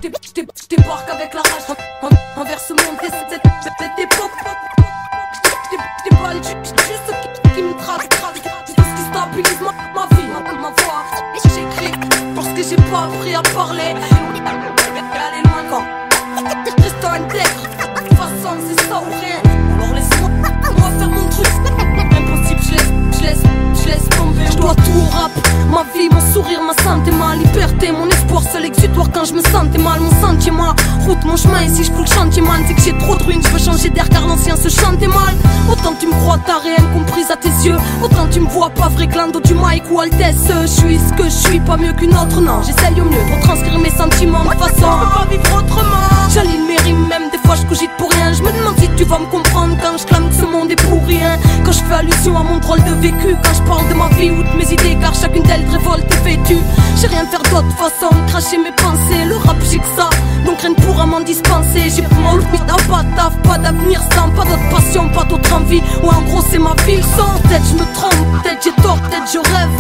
Je débarque avec la rage envers ce monde et cette époque. Je déballe juste ce qui me traque. Tout ce qui stabilise ma vie, ma voix. J'écris parce que j'ai pas appris à parler. Aller loin quand reste intègre. De toute façon c'est ça ou rien. Alors laisse-moi faire mon truc. Impossible, je laisse tomber. Je dois tout au rap. Ma vie, mon sourire, ma santé, ma liberté, mon espoir, seul exutoire quand je me sentais mal. Mon sentier, ma route, mon chemin, et si je fous le chantier man, c'est que j'ai trop de ruines, je veux changer d'air car l'ancien se chantait mal. Autant tu me crois taré, incomprise à tes yeux, autant tu me vois pas vrai glando du mic ou altesse. Je suis ce que je suis, pas mieux qu'une autre, non. J'essaye au mieux de retranscrire mes sentiments de façon à pas vivre autrement. J'aligne mes rimes, même des fois je cogite pour rien. Je me demande si tu vas me comprendre quand je clame que ce monde est pour rien. Quand je fais allusion à mon drôle de vécu, quand je parle de ma vie ou de mes idées, car chacune d'elles révolte et vêtue. J'ai rien faire d'autre façon de cracher mes pensées. Le rap j'ai que ça, donc rien ne pourra m'en dispenser. J'ai pas le pas de taf, pas d'avenir sans, pas d'autre passion, pas d'autre envie. Ouais en gros c'est ma vie le sang. Peut-être je me trompe, peut-être j'ai tort, peut-être je rêve,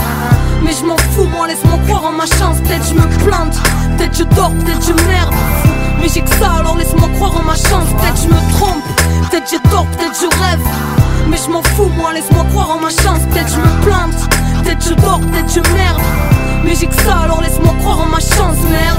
mais je m'en fous moi, laisse-moi croire en ma chance. Peut-être je me plante, peut-être je dors, peut-être je merde, mais j'ai que ça alors laisse-moi croire en ma chance. Peut-être je me trompe, peut-être j'ai tort, peut-être je rêve, mais je m'en fous moi, laisse-moi croire en ma chance. Peut-être je me plante, peut-être je dors, peut-être je merde, mais j'ai que ça alors laisse-moi croire en ma chance, merde.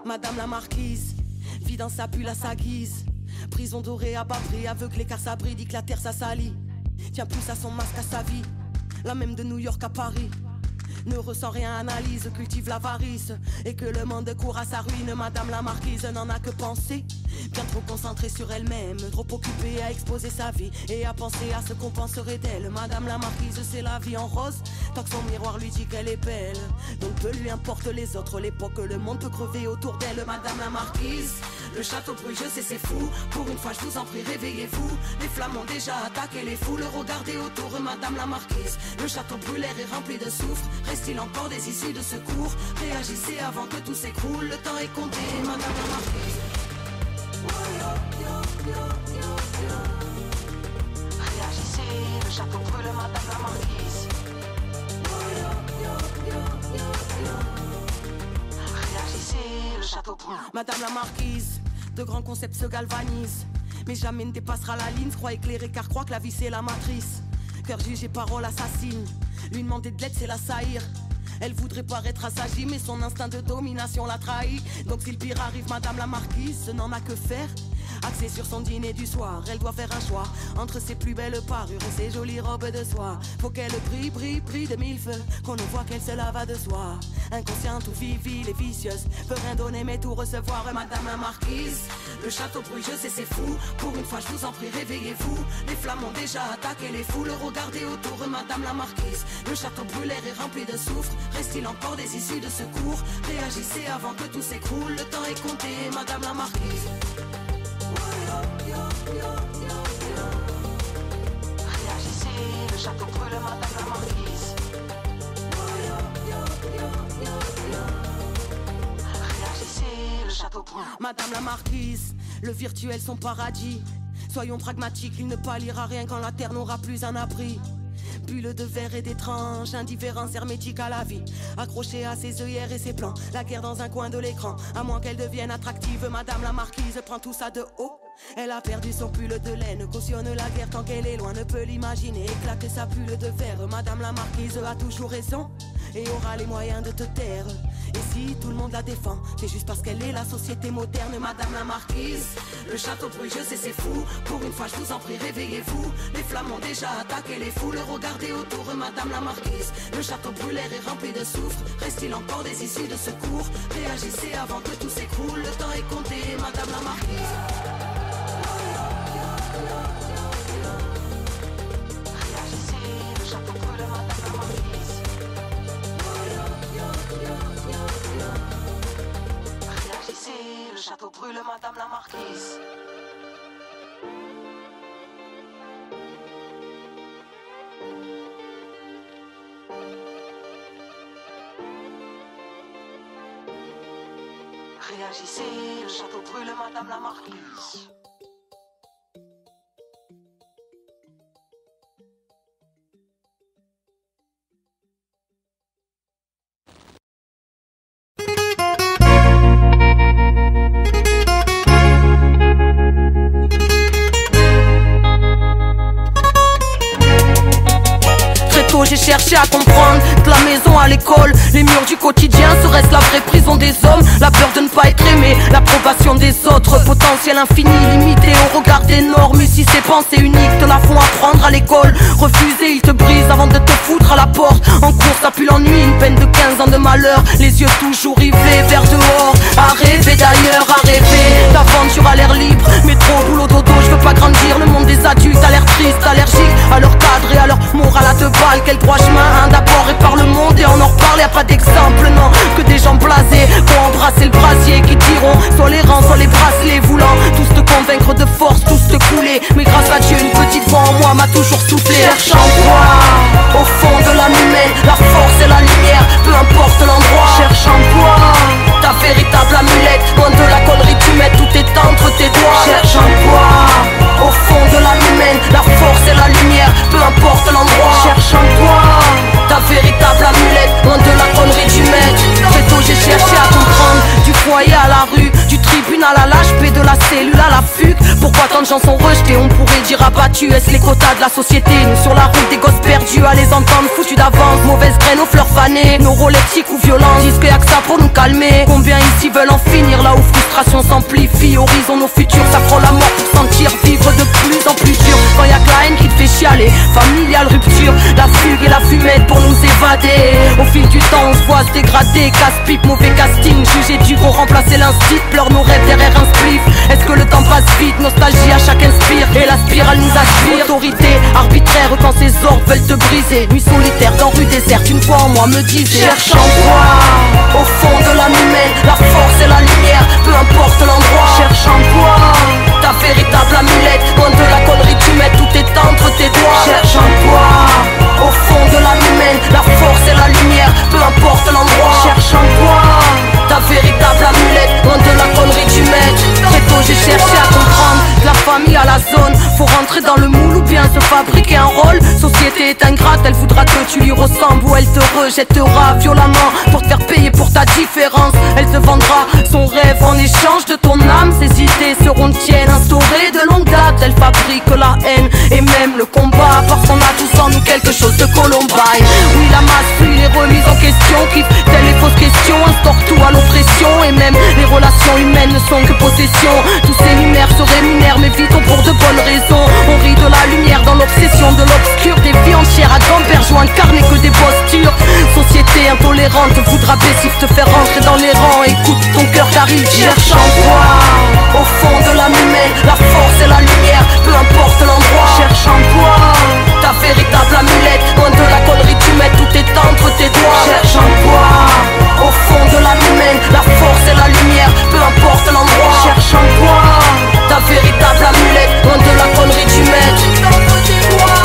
Madame la marquise vit dans sa bulle à sa guise. Prison dorée à Bavry, aveuglé car ça brille, dit que la terre ça salit. Tient plus à son masque à sa vie, la même de New York à Paris. Ne ressent rien, analyse, cultive l'avarice, et que le monde court à sa ruine. Madame la marquise n'en a que penser, bien trop concentrée sur elle-même, trop occupée à exposer sa vie et à penser à ce qu'on penserait d'elle. Madame la marquise, c'est la vie en rose, tant que son miroir lui dit qu'elle est belle. Donc peu lui importe les autres, l'époque, le monde peut crever autour d'elle. Madame la marquise, le château brûle, je sais c'est fou. Pour une fois je vous en prie, réveillez-vous. Les flammes ont déjà attaqué les foules, regardez autour, Madame la marquise. Le château brûlé est rempli de soufre, reste-t-il encore des issues de secours? Réagissez avant que tout s'écroule, le temps est compté, Madame la marquise. Madame la marquise, de grands concepts se galvanisent, mais jamais ne dépassera la ligne. Croit éclairer car croit que la vie c'est la matrice. Cœur jugé, parole assassine. Lui demander de l'aide c'est l'assaillir. Elle voudrait paraître assagie, mais son instinct de domination l'a trahi. Donc si le pire arrive, madame la marquise, ce n'en a que faire. Axée sur son dîner du soir, elle doit faire un choix entre ses plus belles parures et ses jolies robes de soie. Faut qu'elle brille de mille feux, qu'on ne voit qu'elle se lave de soie. Inconsciente ou vivile et vicieuse, peut rien donner mais tout recevoir. Madame la marquise, le château brûle, je sais c'est fou. Pour une fois je vous en prie, réveillez-vous. Les flammes ont déjà attaqué les foules. Regardez autour, madame la marquise. Le château brûle, l'air est rempli de soufre. Reste-t-il encore des issues de secours? Réagissez avant que tout s'écroule. Le temps est compté, madame la marquise. Réagissez, le château brûle, madame la marquise. Réagissez, le château brûle. Madame la marquise, le virtuel son paradis. Soyons pragmatiques, il ne pâlira rien quand la terre n'aura plus un abri. Bulle de verre et d'étrange, indifférence hermétique à la vie. Accrochée à ses œillères et ses plans, la guerre dans un coin de l'écran. À moins qu'elle devienne attractive, madame la marquise prend tout ça de haut. Elle a perdu son pull de laine, cautionne la guerre tant qu'elle est loin, ne peut l'imaginer. Éclater sa bulle de verre, madame la marquise a toujours raison et aura les moyens de te taire. Et si tout le monde la défend, c'est juste parce qu'elle est la société moderne, madame la marquise. Le château brûle, je sais c'est fou. Pour une fois je vous en prie, réveillez-vous. Les flammes ont déjà attaqué les foules. Regardez autour, madame la marquise. Le château brûle, l'air est rempli de soufre. Reste-t-il encore des issues de secours? Réagissez avant que tout s'écroule. Le temps est compté, madame la marquise. Réagissez, le château brûle, madame la marquise. Réagissez, le château brûle, madame la marquise. Réagissez, le château brûle, madame la marquise. J'ai cherché à comprendre, de la maison à l'école, les murs du quotidien, serait-ce la vraie prison des hommes? La peur de ne pas être aimé, l'approbation des autres, potentiel infini, limité au regard des normes. Si ces pensées uniques te la font apprendre à l'école, refuser, ils te brisent avant de te foutre à la porte. En course, ça pue l'ennui, une peine de 15 ans de malheur, les yeux toujours rivés vers dehors. À rêver d'ailleurs, à rêver d'aventure à l'air libre, métro, boulot, dodo, je veux pas grandir. Le monde des adultes a l'air triste, allergique à leur cadre et à leur morale à deux balles. Quel droit chemin, d'abord et par le monde et on en reparle, y'a pas d'exemple, non, que des gens blasés pour embrasser le brasier, qui diront soit les rangs, soit les bracelets, voulant tous te convaincre de force, tous te couler. Mais grâce à Dieu, une petite voix en moi m'a toujours soufflé. Cherche en toi, au fond de l'âme humaine, la force et la lumière, peu importe l'endroit. Cherche en toi, ta véritable amulette, loin de la connerie tu mets, tout est entre tes doigts. Cherche en toi, au fond de l'âme humaine, la force et la lumière, peu importe l'endroit. Cherche en toi, ta véritable amulette, loin de la connerie du maître. Très tôt j'ai cherché à comprendre, du foyer à la rue, du tribunal à l'HP, de la cellule à la fugue. Pourquoi tant de gens sont rejetés, on pourrait dire abattus. Est-ce les quotas de la société? Nous sur la route des gosses perdus, à les entendre foutus d'avance. Mauvaise graine aux fleurs fanées, neuroleptiques ou violents, disent qu'il y a que ça pour nous calmer. Combien ici veulent en finir, là où frustration s'amplifie. Horizon nos futurs, ça prend la mort pour sentir vivre de plus en plus dur. Quand y a que la haine qui te fait chialer, familiale rupture, la fugue et la fumette pour nous évader. Au fil du temps on se voit se dégrader, casse-pipe, mauvais casting, jugé du pour remplacer l'instinct, pleure nos rêves derrière un spliff. Est-ce que le temps passe vite, nostalgie à chaque inspire, et la spirale nous aspire. Autorité arbitraire quand ces ordres veulent te briser. Nuit solitaire dans rue déserte, une fois en moi me disait cherche en toi, au fond de l'âme humaine, la force et la lumière, peu importe l'endroit. Cherche en toi, ta véritable amulette, loin de la connerie tu mets, tout est entre tes doigts. Cherche en toi, au fond de l'âme humaine, la force et la lumière, peu importe l'endroit. Cherche en toi, ta véritable amulette, loin de la connerie du maître. Très tôt j'ai cherché à comprendre, de la famille à la zone, faut rentrer dans le moule ou bien se fabriquer un rôle. société est ingrate, elle voudra que tu lui ressembles ou elle te rejettera violemment pour te faire payer pour ta différence. Elle te vendra son rêve en échange de ton âme. Ses idées seront tiennes, instaurées de longue date. Elle fabrique la haine et même le combat, parce qu'on a tous en nous quelque chose de Columbine. Oui, la masse fuit les remises en question, kiffe telles les fausses questions, instaure tout à l'oppression. Et même les relations humaines ne sont que possession. Tous ces lumières se rémunèrent, mais vite pour de bonnes raisons. On rit de la lumière dans l'obsession de l'obscur. Des vies entières à gambergeons incarnées que des postures. Société intolérante voudra baissif te faire rentrer dans les rangs. Écoute ton cœur car il cherche en toi. Au fond de l'âme humaine, la force et la lumière, peu importe l'endroit. Cherche en toi ta véritable amulette. Loin de la connerie tu mets, tout est entre tes doigts. Cherche en toi. Au fond de l'âme humaine, la force et la lumière, peu importe l'endroit. Cherche en toi ta véritable amulette. Loin de la connerie tu mets, tout entre tes doigts.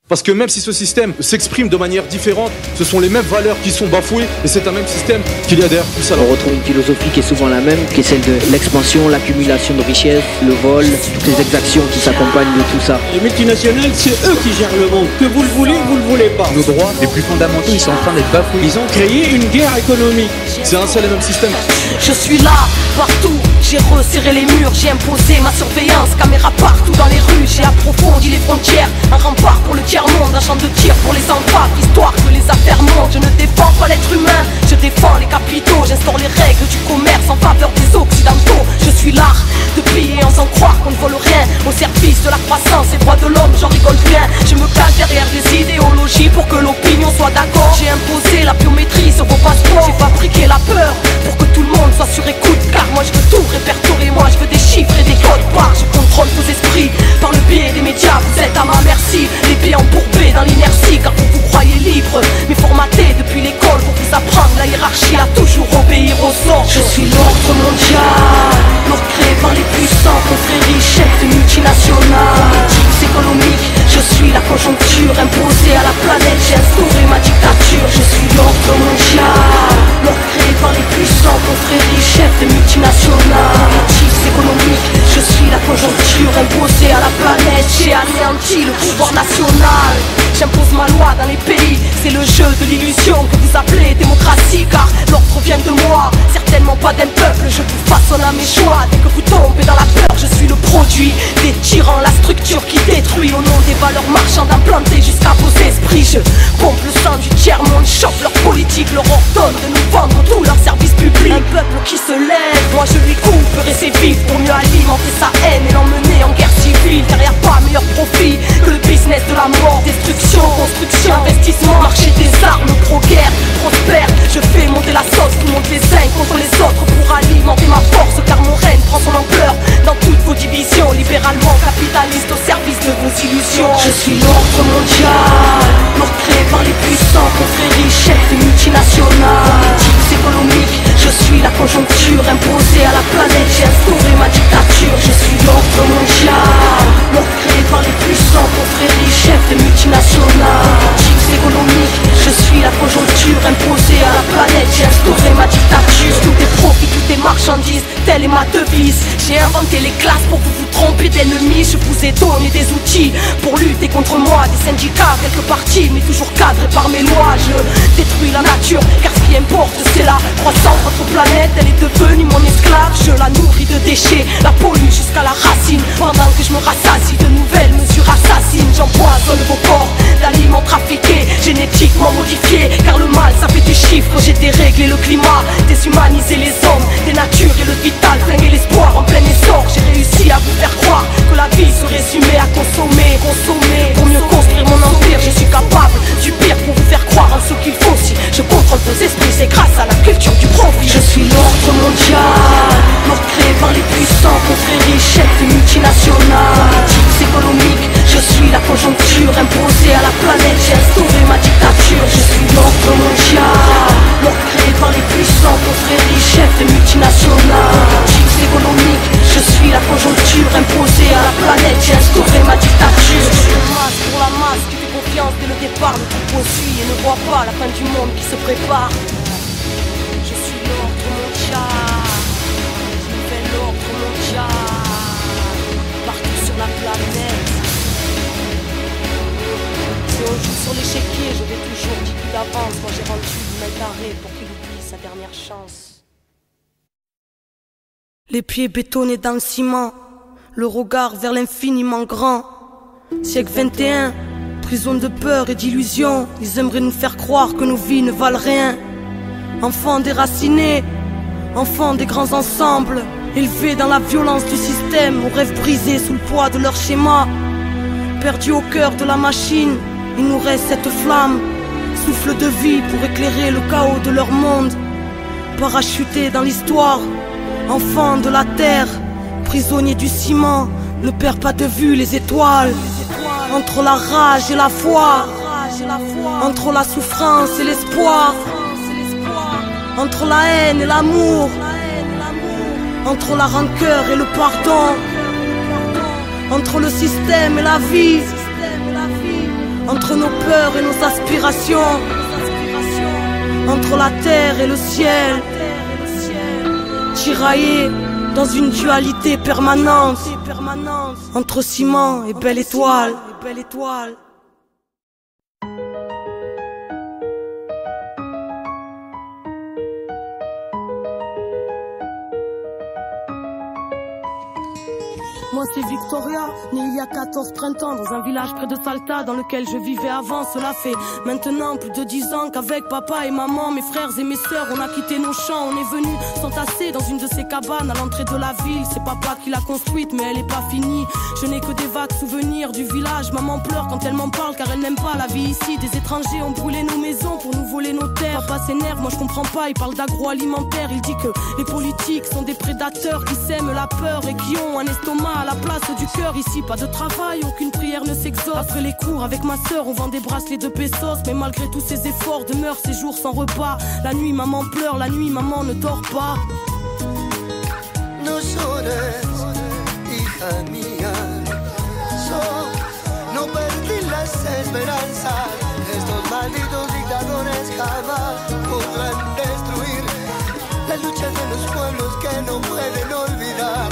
Parce que même si ce système s'exprime de manière différente, ce sont les mêmes valeurs qui sont bafouées et c'est un même système qu'il y a derrière tout ça. On retrouve une philosophie qui est souvent la même, qui est celle de l'expansion, l'accumulation de richesses, le vol, toutes les exactions qui s'accompagnent de tout ça. Les multinationales, c'est eux qui gèrent le monde. Que vous le voulez, vous le voulez pas. Nos droits les plus fondamentaux, ils sont en train d'être bafoués. Ils ont créé une guerre économique. C'est un seul et même système. Je suis là, partout, j'ai resserré les murs, j'ai imposé ma surveillance, caméra partout dans les rues, j'ai approfondi les frontières, un rempart pour le tiers-monde, un champ de tir pour les enfants, histoire que les affaires montent. Je ne défends pas l'être humain, je défends les capitaux, j'instaure les règles du commerce en faveur des occidentaux. Je suis l'art de piller en sans croire qu'on ne vole rien, au service de la croissance et droits de l'homme, j'en rigole bien. Je me cache derrière des idéologies pour que l'opinion soit d'accord. J'ai imposé la biométrie sur vos passeports, j'ai fabriqué la peur pour que tout le monde soit sur écoute, car moi je veux tout répertorier, moi je veux des chiffres et des codes barres. Je contrôle vos esprits par le biais des médias, vous êtes à ma merci, les pieds embourbés dans l'inertie, car vous vous croyez libre, mais formaté depuis l'école pour vous apprendre la hiérarchie à toujours obéir aux ordres. Je suis l'ordre mondial, l'ordre créé par les puissants, confréries, chefs de multinationales, politiques économiques. Je suis la conjoncture imposée à la planète, j'ai instauré ma dictature. Je suis l'ordre mondial, l'ordre créé par les puissants, confréries, chefs de multinationales, politiques économiques. Je suis la conjoncture imposée à la planète, j'ai anéanti le pouvoir national. J'impose ma loi dans les pays, c'est le jeu de l'illusion que vous appelez démocratie, car l'ordre vient de moi, certainement pas d'un peuple. Je vous façonne à mes choix, dès que vous tombez dans la peur, je suis le produit des tyrans, la structure qui détruit au nom des valeurs marchandes implantées jusqu'à vos esprits. Je pompe le sang du tiers-monde, chope leur politique, leur ordonne de nous vendre tous leurs services publics. Un peuple qui se lève, moi je lui couperai ses vies pour mieux alimenter sa haine et l'emmener en guerre civile, car y a pas meilleur profit que le business de la mort. Destruction, construction, investissement, marché des armes, pro-guerre, prospère. Je fais monter la sauce, tout monte les uns contre les autres pour alimenter ma force, car mon règne prend son ampleur dans toutes vos divisions, libéralement capitaliste au service de vos illusions. Je suis l'ordre mondial, l'ordre créé par les puissants, confréries, chefs de multinationales, politiques économiques. Je suis la conjoncture imposée à la planète, j'ai instauré ma dictature. Je suis l'ordre mondial, l'ordre créé par les puissants, confréries, chefs de multinationales, politiques économiques. Je suis la conjoncture imposée à la planète, j'ai instauré ma dictature. Tout est profit, tout est marchandise, telle est ma devise. J'ai inventé les classes pour vous tromper d'ennemis. Je vous ai donné des outils pour lutter contre moi, des syndicats, quelques partis, mais toujours cadrés par mes lois. Je détruis la nature, car ce qui importe c'est la croissance. Votre planète, elle est devenue mon esclave. Je la nourris de déchets, la pollue jusqu'à la racine, pendant que je me rassasie de nouvelles mesures assassines. J'empoisonne vos corps d'aliments trafiqués, génétiquement modifiés, car le mal ça fait des chiffres. J'ai déréglé le climat, déshumanisé les hommes, dénaturé le vital, flingué l'espoir en plein essor. J'ai réussi à vous faire croire que la vie se résumait à consommer, consommer pour mieux construire mon empire. Je suis capable du pire pour vous faire croire en ce qu'il faut. Si je contrôle vos esprits, c'est grâce à la culture du profit. Je suis l'ordre mondial, l'ordre créé par les puissants, confréries, chefs de multinationales, politiques économiques. Je suis la conjoncture imposée à la planète, j'ai instauré ma dictature. Je suis l'ordre mondial, l'ordre créé par les puissants, confréries, chefs de multinationales, politiques économiques. Je suis la conjoncture imposée à la planète, j'ai instauré ma dictature. Je suis le masque pour la masse qui fait se prépare. Je suis l'ordre mondial. Je fais l'ordre mondial. Partout sur la planète. Si on joue sur l'échiquier, je vais toujours 10 coups d'avance. Moi j'ai rendu l'humain carré pour qu'il oublie sa dernière chance. Les pieds bétonnés dans le ciment, le regard vers l'infiniment grand. Siècle 21, prison de peur et d'illusion. Ils aimeraient nous faire croire que nos vies ne valent rien. Enfants déracinés, enfants des grands ensembles, élevés dans la violence du système, aux rêves brisés sous le poids de leur schéma. Perdus au cœur de la machine, il nous reste cette flamme, souffle de vie pour éclairer le chaos de leur monde. Parachutés dans l'histoire, enfants de la terre, prisonniers du ciment, ne perds pas de vue les étoiles. Entre la rage et la foi, entre la souffrance et l'espoir, entre la haine et l'amour, entre la rancœur et le pardon, entre le système et la vie, entre nos peurs et nos aspirations, entre la terre et le ciel, tiraillés dans une dualité permanente, entre ciment et belle étoile. Moi c'est Victoria, née il y a 14 printemps dans un village près de Salta dans lequel je vivais avant. Cela fait maintenant plus de 10 ans qu'avec papa et maman, mes frères et mes sœurs, on a quitté nos champs. On est venus s'entasser dans une de ces cabanes à l'entrée de la ville. C'est papa qui l'a construite mais elle est pas finie. Je n'ai que des vagues souvenirs du village. Maman pleure quand elle m'en parle car elle n'aime pas la vie ici. Des étrangers ont brûlé nos maisons pour nous voler nos terres. Papa s'énerve, moi je comprends pas, il parle d'agroalimentaire. Il dit que les politiques sont des prédateurs qui sèment la peur et qui ont un estomac à la place du cœur. Ici pas de travail, aucune prière ne s'exauce. Après les cours avec ma sœur on vend des bracelets de pesos. Mais malgré tous ces efforts demeurent ces jours sans repas. La nuit maman pleure, la nuit maman ne dort pas. No llores, hija mía. No perdí las esperanzas. Estos malditos dictadores jamás podrán destruir la lucha de los pueblos que no pueden olvidar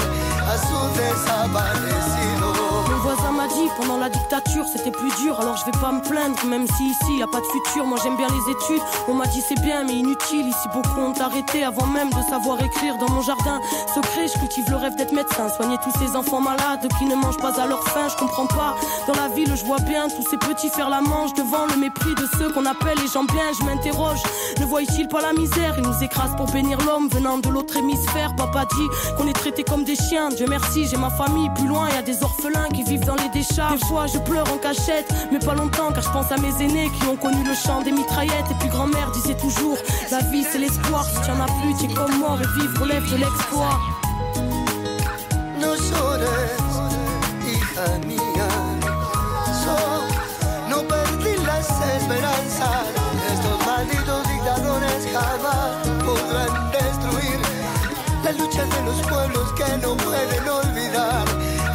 a su desaparecido. Mon voisin m'a dit pendant la dictature c'était plus dur. Alors je vais pas me plaindre même si ici y a pas de futur. Moi j'aime bien les études, on m'a dit c'est bien mais inutile. Ici beaucoup ont arrêté avant même de savoir écrire. Dans mon jardin secret je cultive le rêve d'être médecin, soigner tous ces enfants malades qui ne mangent pas à leur faim. Je comprends pas, dans la ville je vois bien tous ces petits faire la manche devant le mépris de ceux qu'on appelle les gens bien. Je m'interroge, ne voient-ils pas la misère? Ils nous écrasent pour bénir l'homme venant de l'autre hémisphère. Papa dit qu'on est traités comme des chiens. Dieu merci j'ai ma famille, plus loin y a des orphelins qui vivent dans les décharges. Des fois je pleure en cachette, mais pas longtemps car je pense à mes aînés qui ont connu le chant des mitraillettes. Et puis grand-mère disait toujours, la vie c'est l'espoir, si tu en as plus tu es comme mort et vivre relève de l'exploit. No llores, hija mía. No perdí las esperanzas. Estos malditos dictadores jamás podrán destruir la lucha de los pueblos que no pueden olvidar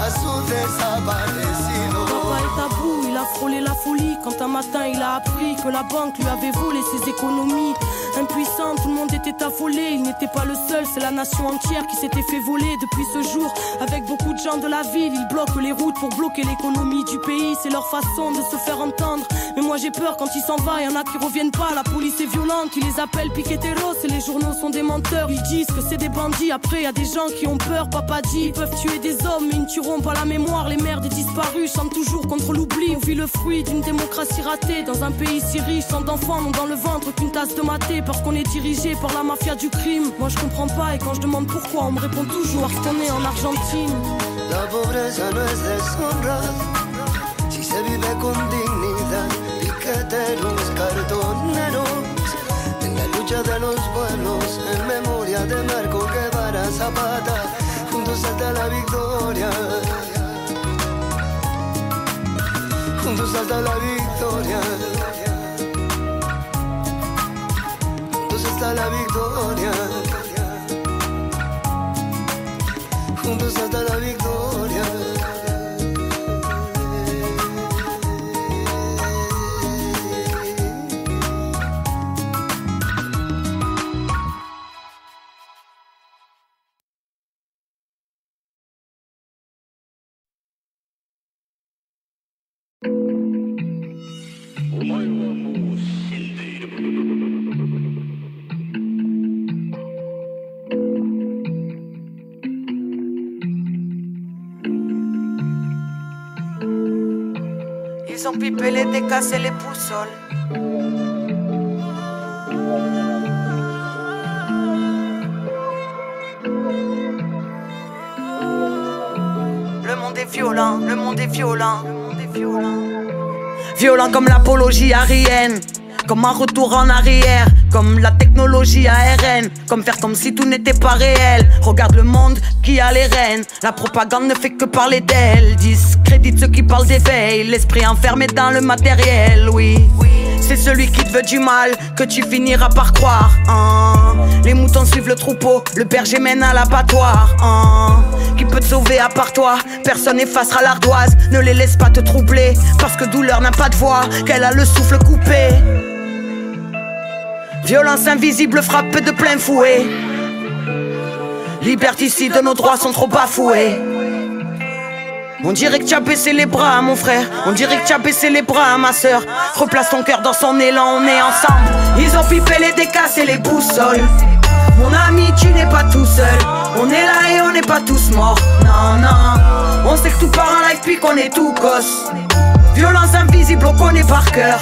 a su desaparecido. Papa est à bout, il a frôlé la folie quand un matin il a appris que la banque lui avait volé ses économies. Impuissant, tout le monde était affolé. Il n'était pas le seul, c'est la nation entière qui s'était fait voler. Depuis ce jour, avec beaucoup de gens de la ville, ils bloquent les routes pour bloquer l'économie du pays. C'est leur façon de se faire entendre. Mais moi j'ai peur quand il s'en va, y en a qui reviennent pas. La police est violente, qui les appelle piqueteros. Et les journaux sont des menteurs, ils disent que c'est des bandits. Après y a des gens qui ont peur, papa dit ils peuvent tuer des hommes mais ils ne tueront pas la mémoire. Les mères des disparus chantent toujours contre l'oubli. On vit le fruit d'une démocratie ratée dans un pays si riche. Tant d'enfants n'ont dans le ventre qu'une tasse de maté parce qu'on est dirigé par la mafia du crime. Moi je comprends pas et quand je demande pourquoi on me répond toujours qu'on est en Argentine. La pobreza no es deshonra si se vive con dignidad. Piqueteros, cartoneros, en la lucha de los pueblos, en memoria de Marco Guevara Zapata, juntos hasta la victoria. Juntos hasta la victoria. Juntos hasta la victoria. Juntos hasta la victoria. Ils ont pipé les décassé les boussoles. Le monde est violent, le monde est violent, le monde est violent. Violent comme l'apologie aérienne, comme un retour en arrière, comme la technologie ARN, comme faire comme si tout n'était pas réel. Regarde le monde qui a les rênes, la propagande ne fait que parler d'elle. Discrédite ceux qui parlent d'éveil, l'esprit enfermé dans le matériel, oui. C'est celui qui te veut du mal que tu finiras par croire. Les moutons suivent le troupeau, le berger mène à l'abattoir. Qui peut te sauver à part toi? Personne n'effacera l'ardoise. Ne les laisse pas te troubler, parce que douleur n'a pas de voix, qu'elle a le souffle coupé. Violence invisible frappe de plein fouet. Liberticide, nos droits sont trop bafoués. On dirait que tu as baissé les bras, mon frère. On dirait que tu as baissé les bras, ma soeur. Replace ton cœur dans son élan, on est ensemble. Ils ont pipé les décasses et les boussoles. Mon ami, tu n'es pas tout seul. On est là et on n'est pas tous morts. Non, non. On sait que tout part en live puis qu'on est tout gosse. Violence invisible, on connaît par cœur.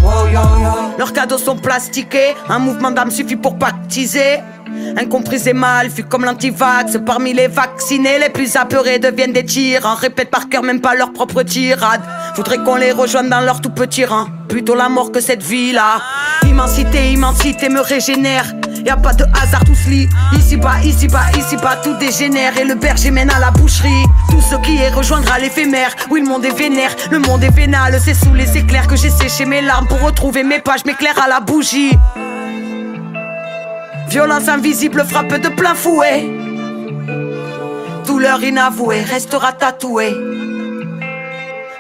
Oh, yo, yo. Leurs cadeaux sont plastiqués. Un mouvement d'âme suffit pour baptiser. Incompris et mal, vu comme l'antivax. Parmi les vaccinés, les plus apeurés deviennent des tyrans. Répètent par cœur même pas leur propre tirade. Voudraient qu'on les rejoigne dans leur tout petit rang. Plutôt la mort que cette vie-là. Immensité, immensité me régénère. Y'a pas de hasard, tout se lit. Ici bas, ici bas, ici bas, tout dégénère. Et le berger mène à la boucherie. Tout ce qui est rejoindra l'éphémère. Oui, le monde est vénère, le monde est vénal. C'est sous les éclairs que j'ai séché mes larmes. Pour retrouver mes pages, m'éclaire à la bougie. Violence invisible frappe de plein fouet. Douleur inavouée restera tatouée.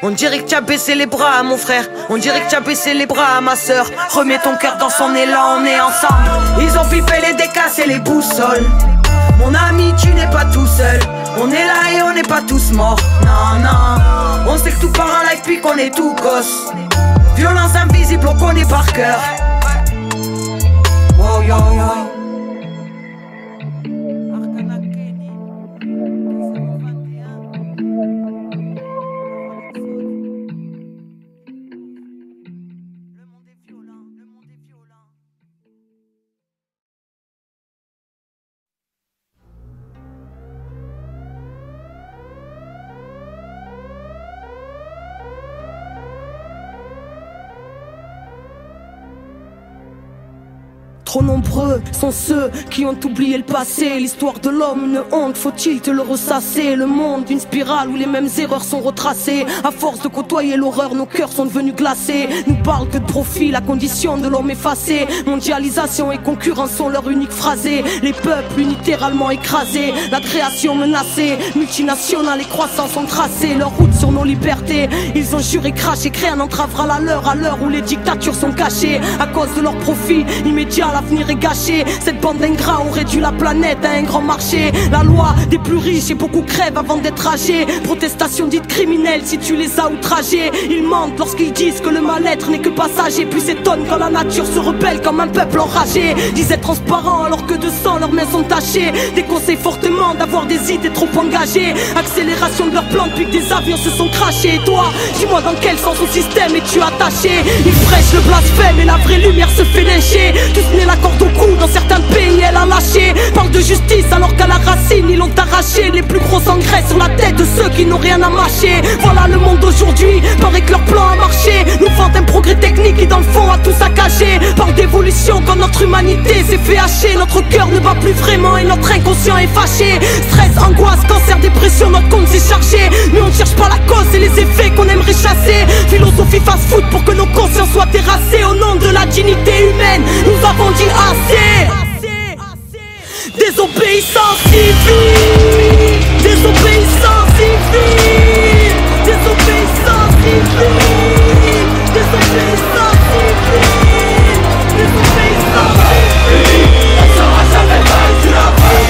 On dirait que tu as baissé les bras, mon frère. On dirait que tu as baissé les bras, ma soeur. Remets ton cœur dans son élan, on est ensemble. Ils ont pipé les décasses et les boussoles. Mon ami, tu n'es pas tout seul. On est là et on n'est pas tous morts. Non, non. On sait que tout part en live puis qu'on est tout gosse. Violence invisible, on connaît par cœur. Oh, yo, yo. Trop nombreux sont ceux qui ont oublié le passé. L'histoire de l'homme, une honte, faut-il te le ressasser? Le monde, une spirale où les mêmes erreurs sont retracées. À force de côtoyer l'horreur, nos cœurs sont devenus glacés. Nous parlent que de profit, la condition de l'homme effacée. Mondialisation et concurrence sont leur unique phrasé. Les peuples unilatéralement écrasés, la création menacée. Multinationales et croissances ont tracé leur route sur nos libertés. Ils ont juré, craché, créé un entravera la leur à l'heure où les dictatures sont cachées. À cause de leur profit immédiat, l'avenir est gâché. Cette bande d'ingrats ont réduit la planète à un grand marché. La loi des plus riches et beaucoup crèvent avant d'être âgés. Protestation dite criminelle si tu les as outragés. Ils mentent lorsqu'ils disent que le mal-être n'est que passager. Puis s'étonnent quand la nature se rebelle comme un peuple enragé. Disent être transparents alors que de sang leurs mains sont tachées. Déconseillent fortement d'avoir des idées trop engagées. Accélération de leurs plans depuis que des avions se sont crachés. Et toi, dis-moi dans quel sens au système es-tu attaché? Ils prêchent le blasphème et la vraie lumière se fait lyncher. Tous nés la corde au cou, dans certains pays elle a lâché. Parle de justice alors qu'à la racine ils l'ont arraché. Les plus gros engrais sur la tête de ceux qui n'ont rien à mâcher. Voilà le monde d'aujourd'hui, paraît que leur plan a marché. Nous vantent un progrès technique qui dans le fond a tout saccagé. Parle d'évolution quand notre humanité s'est fait hacher. Notre cœur ne bat plus vraiment et notre inconscient est fâché. Stress, angoisse, cancer, dépression, notre compte s'est chargé. Mais on ne cherche pas la cause et les effets qu'on aimerait chasser. Philosophie fast-food pour que nos consciences soient terrassées. Au nom de la dignité humaine, nous avons dit assez. Désobéissance civile, désobéissance civile, désobéissance civile, désobéissance civile, désobéissance civile. Ne sera jamais vaincu la peur,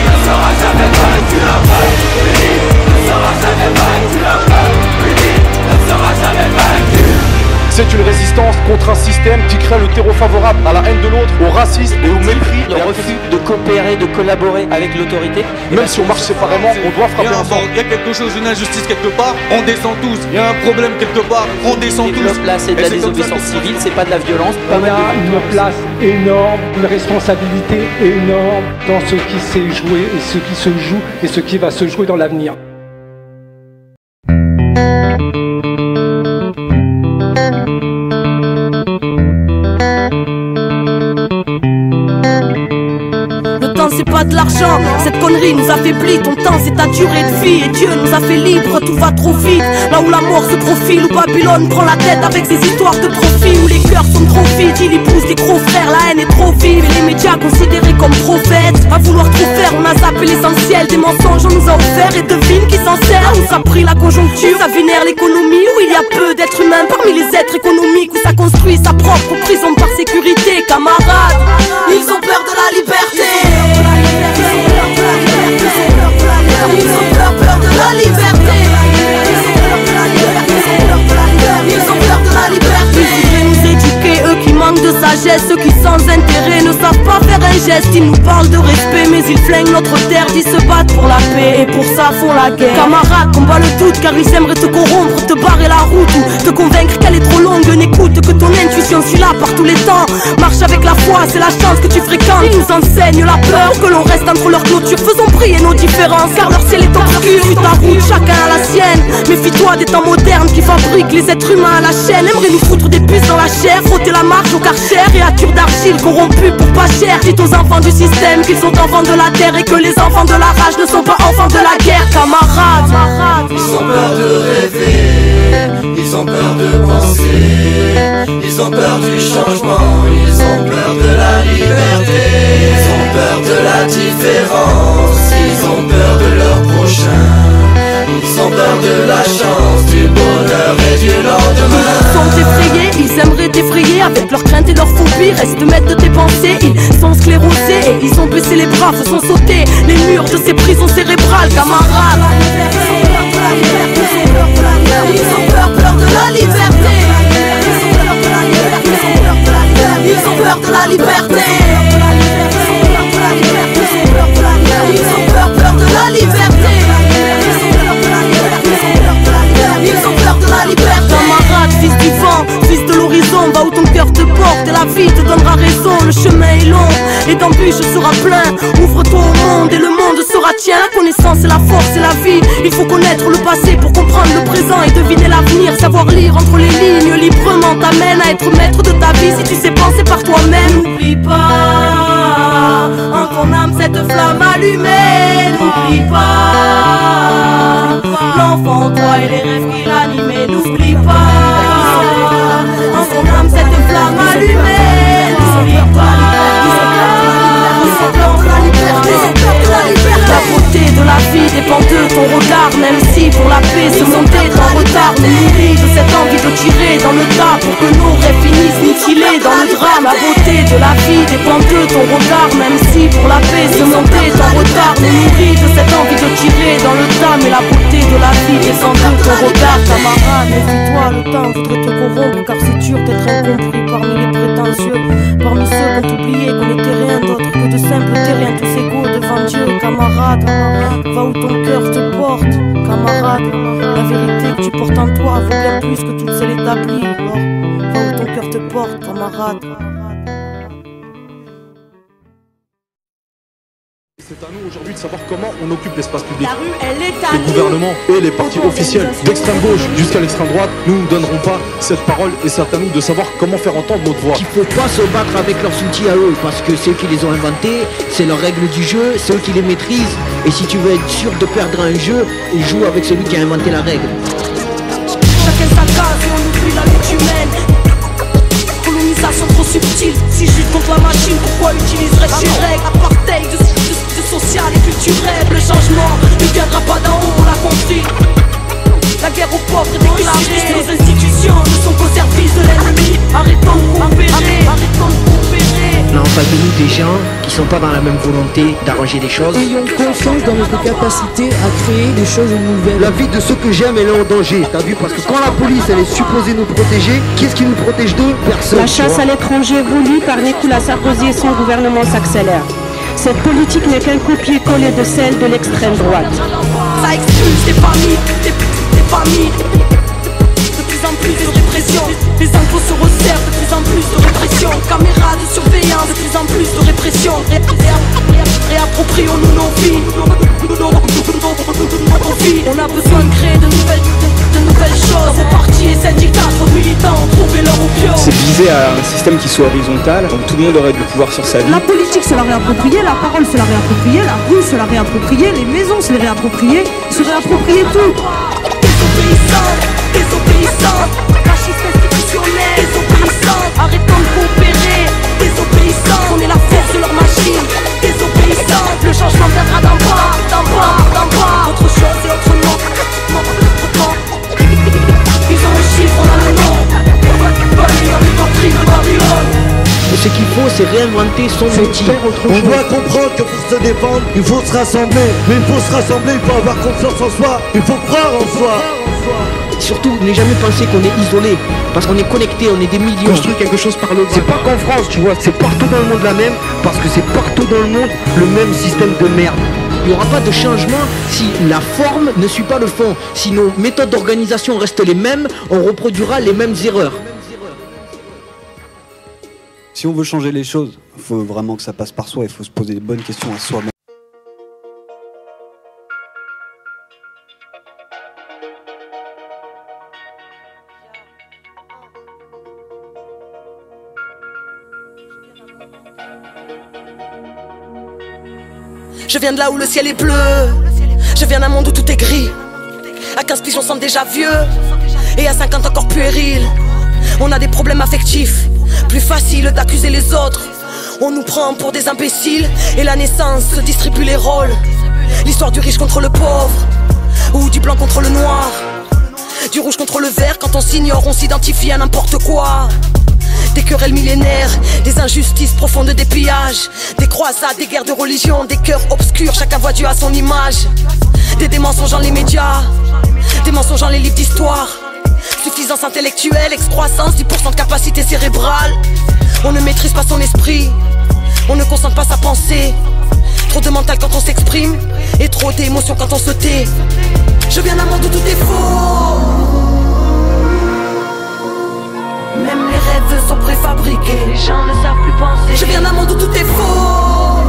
ne sera jamais vaincu la peur, ne sera jamais vaincu la peur. crée le terreau favorable à la haine de l'autre, au racisme et au mépris. Le refus de coopérer, de collaborer avec l'autorité. Même si on marche séparément, on doit frapper ensemble. Il y a quelque chose, une injustice quelque part, on descend tous. Il y a un problème quelque part, on descend tous. Là, c'est de la désobéissance civile, c'est pas de la violence. On a une place énorme, une responsabilité énorme dans ce qui s'est joué et ce qui se joue et ce qui va se jouer dans l'avenir. C'est pas de l'argent, cette connerie nous affaiblit. Ton temps c'est ta durée de vie et Dieu nous a fait libre, tout va trop vite. Là où la mort se profile, où Babylone prend la tête avec ses histoires de profit, où les cœurs sont trop vides, il épouse les gros frères, la haine est trop vive. Et les médias considérés comme prophètes, à vouloir trop faire, on a zappé l'essentiel. Des mensonges on nous a offert et devine qui s'en sert. Où ça pris la conjoncture, ça vénère l'économie, où il y a peu d'êtres humains parmi les êtres économiques, où ça construit sa propre prison par sécurité. Camarades, ils ont peur de la liberté. Ils ont peur de la liberté. Ils ont peur de la liberté. Ils voudraient nous éduquer, eux qui manquent de sagesse, ceux qui sans intérêt ne savent pas faire un geste. Ils nous parlent de respect mais ils flinguent notre terre, ils se battent pour la paix et pour ça font la guerre. Camarades, combat le doute car ils aimeraient te corrompre, te barrer la route ou te convaincre qu'elle est trop longue. N'écoute que ton intuition, suis là par tous les temps. Marche avec la foi, c'est la chance que tu fréquentes. Ils nous enseignent la peur, que l'on reste entre leurs clôtures. Faisons briller nos différences car leur ciel est obscur. Suis ta route, chacun a la sienne. Méfie-toi des temps modernes qui fabriquent les êtres humains à la chaîne. Aimeraient nous foutre des puces dans la chair, frotter la marche au karcher. Créatures d'argile corrompues pour pas cher. Dites aux enfants du système qu'ils sont enfants de la terre et que les enfants de la rage ne sont pas enfants de la guerre. Camarades, ils ont peur de rêver, ils ont peur de penser, ils ont peur du changement, ils ont peur de la liberté, ils ont peur de la différence, ils ont peur de leur prochain, ils ont peur de la chance, du bonheur et du lendemain. Ils sont effrayés, ils aimeraient t'effrayer avec leurs craintes et leurs phobies. Reste maître de tes pensées, ils sont sclérosés et ils ont baissé les bras, faisons sauter les murs de ces prisons cérébrales. Camarades, ils ont peur de la liberté. Ils ont peur de la liberté. Ils ont peur de la liberté. Ils ont peur de la liberté. Camarade, fils du vent, fils de l'horizon, va où ton cœur te porte et la vie te donnera raison. Le chemin est long et d'embûches sera plein. Ouvre-toi au monde et le monde sera tien. La connaissance et la force et la vie. Il faut connaître le passé pour comprendre le présent et deviner l'avenir. Savoir lire entre les lignes librement t'amène à être maître de ta vie si tu sais penser par toi-même. N'oublie pas en ton âme cette flamme allumée. N'oublie pas l'enfant en toi et les rêves qui l'animaient. N'oublie pas en ton âme cette flamme allumée. N'oublie pas la beauté de la vie dépend de ton regard. Même si pour la paix ce monde est en retard, nous nourris de cette envie de tirer dans le tas pour que nos rêves finissent mutilés dans le drame. La beauté de la vie dépend de ton regard. Même si pour la paix ce monde est en retard, nous nourris de cette envie de tirer dans le tas. Mais la beauté de la vie dépend de ton regard. Camarade, méfie-toi, le temps voudrait te corrompre car c'est dur d'être incompris parmi les prétentieux, parmi ceux qui ont oublié qu'on n'était rien d'autre que de simples terriens, tous égaux devant Dieu. Camarade, va où ton cœur te porte. Camarade, la vérité que tu portes en toi vaut bien plus que toute celle établie. Alors, va où ton cœur te porte, camarade. C'est à nous aujourd'hui de savoir comment on occupe l'espace public. La rue, elle est à Les nous. gouvernements et les partis officiels d'extrême gauche jusqu'à l'extrême droite nous ne donneront pas cette parole et c'est à nous de savoir comment faire entendre notre voix. Il faut pas se battre avec leurs outils à eux parce que c'est eux qui les ont inventés, c'est leurs règles du jeu, c'est eux qui les maîtrisent. Et si tu veux être sûr de perdre un jeu, joue avec celui qui a inventé la règle. Chacun sa case et on oublie la lutte humaine. Colonisation trop subtile. Si je lutte contre la machine, pourquoi utiliserais-je ces règles? Apartheid de social et culturel. Le changement ne viendra pas d'en haut, on l'a compris. La guerre aux pauvres est déclarée. Nos institutions ne sont qu'au service de l'ennemi. Arrêtons de coopérer, arrêtons de coopérer. On a en face de nous des gens qui sont pas dans la même volonté d'arranger les choses. Ayons confiance dans notre capacité à créer des choses nouvelles. La vie de ceux que j'aime, elle est en danger, t'as vu? Parce que quand la police, elle est supposée nous protéger, qu'est-ce qui nous protège d'eux? Personne. La chasse à l'étranger voulue par Nicolas Sarkozy et son gouvernement s'accélère. Cette politique n'est qu'un copier-coller de celle de l'extrême droite. Ça expulse des familles, des familles. De plus en plus de répression. Les infos se resserrent, de plus en plus de répression. Caméras de surveillance, de plus en plus de répression. Réapproprions-nous nos vies. On a besoin de créer de nouvelles choses. Les partis et syndicats, trop militants ont trouvé leur opium. C'est viser à un système qui soit horizontal, donc tout le monde aurait du pouvoir sur sa vie. La politique se la réapproprier, la parole se la réapproprier, la rue se la réapproprier, les maisons se les réapproprier, se réapproprier tout. Désobéissants, fascisme institutionnel, désobéissants, arrêtons de coopérer, désobéissants, on est la force de leur machine, désobéissants, le changement viendra d'en bas, d'en bas, d'en bas, autre chose et autrement. Ils ont le chiffre, on a le nom, dans les doctrines de Babylone. Et ce qu'il faut, c'est réinventer son outil. On doit comprendre que pour se défendre, il faut se rassembler. Mais il faut se rassembler, il faut avoir confiance en soi, il faut croire en soi. Surtout, ne jamais penser qu'on est isolé, parce qu'on est connecté, on est des millions. Construire quelque chose par le bas. C'est pas qu'en France, tu vois, c'est partout dans le monde la même, parce que c'est partout dans le monde le même système de merde. Il n'y aura pas de changement si la forme ne suit pas le fond. Si nos méthodes d'organisation restent les mêmes, on reproduira les mêmes erreurs. Si on veut changer les choses, il faut vraiment que ça passe par soi, il faut se poser des bonnes questions à soi-même. Je viens de là où le ciel est bleu. Je viens d'un monde où tout est gris. À 15 piges on sent déjà vieux. Et à 50 encore puéril. On a des problèmes affectifs. Plus facile d'accuser les autres. On nous prend pour des imbéciles. Et la naissance se distribue les rôles. L'histoire du riche contre le pauvre. Ou du blanc contre le noir. Du rouge contre le vert. Quand on s'ignore on s'identifie à n'importe quoi. Des querelles millénaires, des injustices profondes, des pillages, des croisades, des guerres de religion, des cœurs obscurs, chacun voit Dieu à son image. Des mensonges dans les médias, des mensonges dans les livres d'histoire. Suffisance intellectuelle, excroissance, 10% de capacité cérébrale. On ne maîtrise pas son esprit, on ne concentre pas sa pensée. Trop de mental quand on s'exprime, et trop d'émotions quand on se tait. Je viens d'un monde où tout est faux. Même les rêves sont préfabriqués, les gens ne savent plus penser. Je viens d'un monde où tout est faux.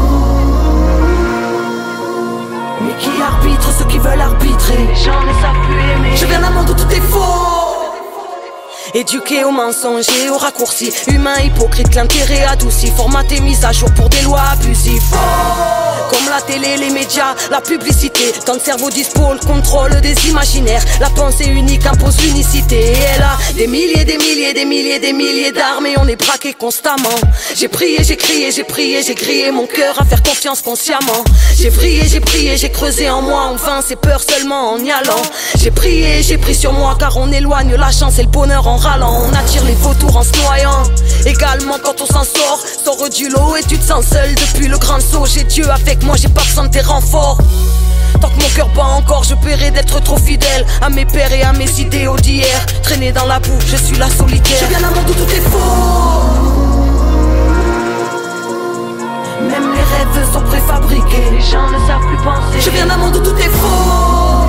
Mais qui arbitre ceux qui veulent arbitrer? Les gens ne savent plus aimer. Je viens d'un monde où tout est faux. Éduqué aux mensonges et aux raccourcis. Humain hypocrite, l'intérêt adouci. Formaté, mise à jour pour des lois abusives. Comme la télé, les médias, la publicité. Tant de cerveau dispo, le contrôle des imaginaires. La pensée unique impose l'unicité. Et elle a des milliers, des milliers, des milliers, des milliers d'armes. Et on est braqué constamment. J'ai prié, j'ai crié, j'ai prié, j'ai grillé mon cœur à faire confiance consciemment. J'ai prié, j'ai prié, j'ai creusé en moi. En vain, c'est peur seulement en y allant. J'ai prié, j'ai pris sur moi car on éloigne la chance et le bonheur en râlant. On attire les vautours en se noyant. Également quand on s'en sort, sors du lot et tu te sens seul depuis le grand saut. J'ai Dieu avec moi, j'ai pas besoin de tes renforts. Tant que mon cœur bat encore, je paierai d'être trop fidèle à mes pères et à mes idéaux d'hier. Traîné dans la boue, je suis la solitaire. Je viens d'un monde où tout est faux. Même les rêves sont préfabriqués, les gens ne savent plus penser. Je viens d'un monde où tout est faux.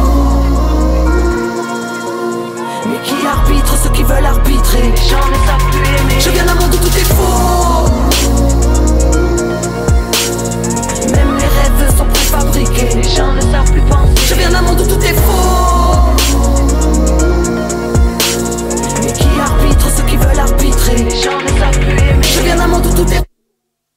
Mais qui arbitre ceux qui veulent arbitrer? Les gens ne savent plus aimer. Je viens d'un monde où tout est faux. Même les rêves sont préfabriqués, les gens ne savent plus penser. Je viens d'un monde où tout est faux. Mais qui arbitre ceux qui veulent arbitrer? Les gens ne savent plus aimer. Je viens d'un monde où tout est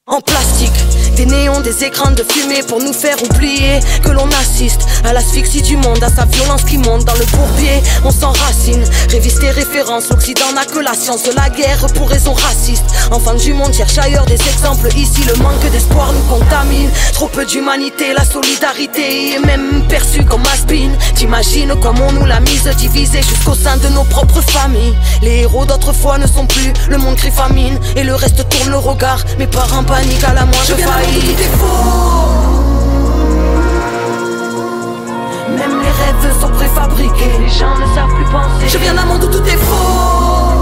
en plastique, des néons, des écrans de fumée pour nous faire oublier que l'on a assiste à l'asphyxie du monde, à sa violence qui monte dans le bourbier. On s'enracine, révise tes références. L'Occident n'a que la science de la guerre pour raison raciste. Enfants du monde cherche ailleurs des exemples. Ici le manque d'espoir nous contamine. Trop peu d'humanité, la solidarité est même perçue comme has-been. T'imagines comme on nous l'a mise divisée jusqu'au sein de nos propres familles. Les héros d'autrefois ne sont plus, le monde crie famine et le reste tourne le regard. Mes parents paniquent à la moindre faillite. Tout est faux. Même les rêves sont préfabriqués. Les gens ne savent plus penser. Je viens d'un monde où tout est faux.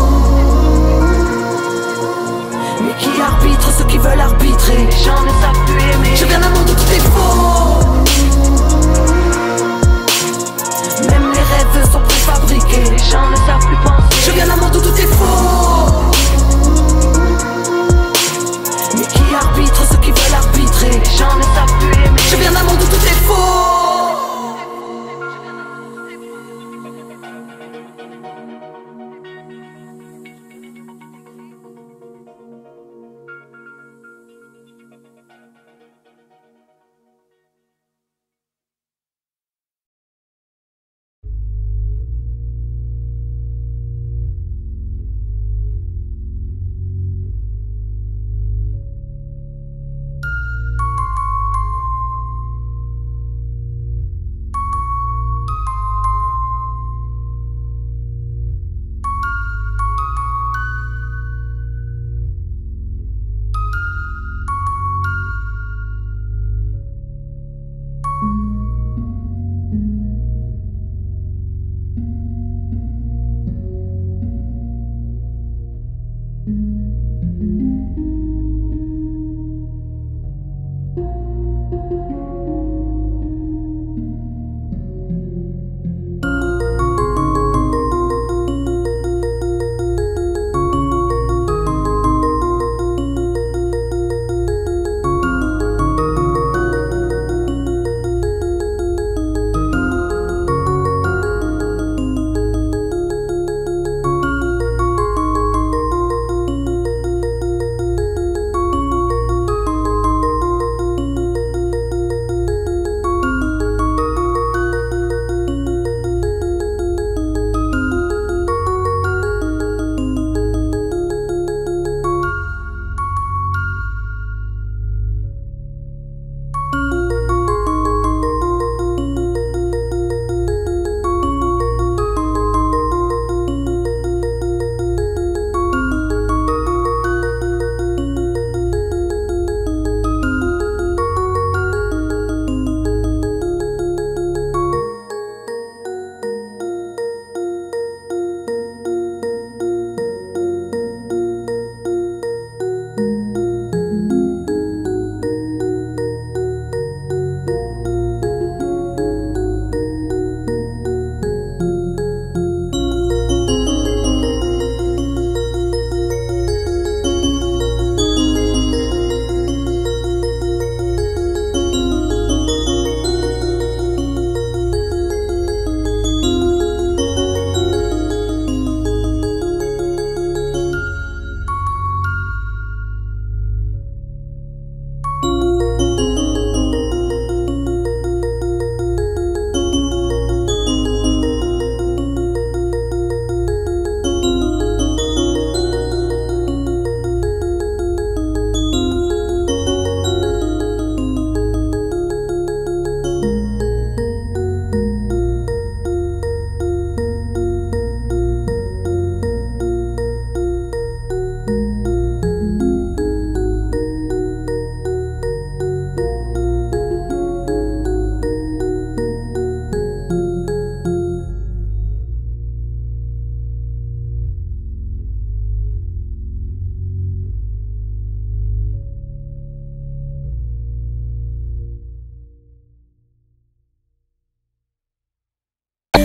Mais qui arbitre ceux qui veulent arbitrer? Les gens ne savent plus aimer. Je viens d'un monde où tout est faux. Même les rêves sont préfabriqués. Les gens ne savent plus penser. Je viens d'un monde où tout est faux. Mais qui arbitre ceux qui veulent arbitrer? Les gens ne savent plus aimer. Je viens d'un monde où tout est faux.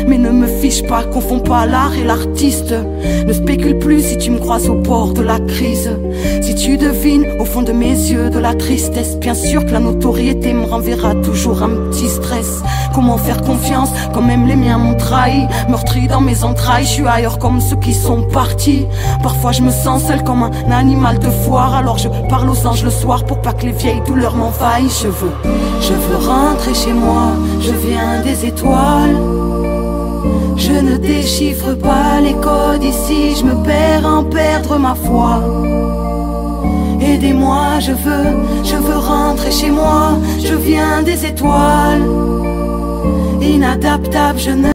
Mais ne me fiche pas, confonds pas l'art et l'artiste. Ne spécule plus si tu me croises au bord de la crise. Si tu devines au fond de mes yeux de la tristesse, bien sûr que la notoriété me renverra toujours un petit stress. comment faire confiance quand même les miens m'ont trahi. Meurtri dans mes entrailles, je suis ailleurs comme ceux qui sont partis. Parfois je me sens seul comme un animal de foire. Alors je parle aux anges le soir pour pas que les vieilles douleurs m'envahissent. Je veux rentrer chez moi, je viens des étoiles. Je ne déchiffre pas les codes ici, je me perds en perdre ma foi. Aidez-moi, je veux rentrer chez moi. Je viens des étoiles. Inadaptable, je ne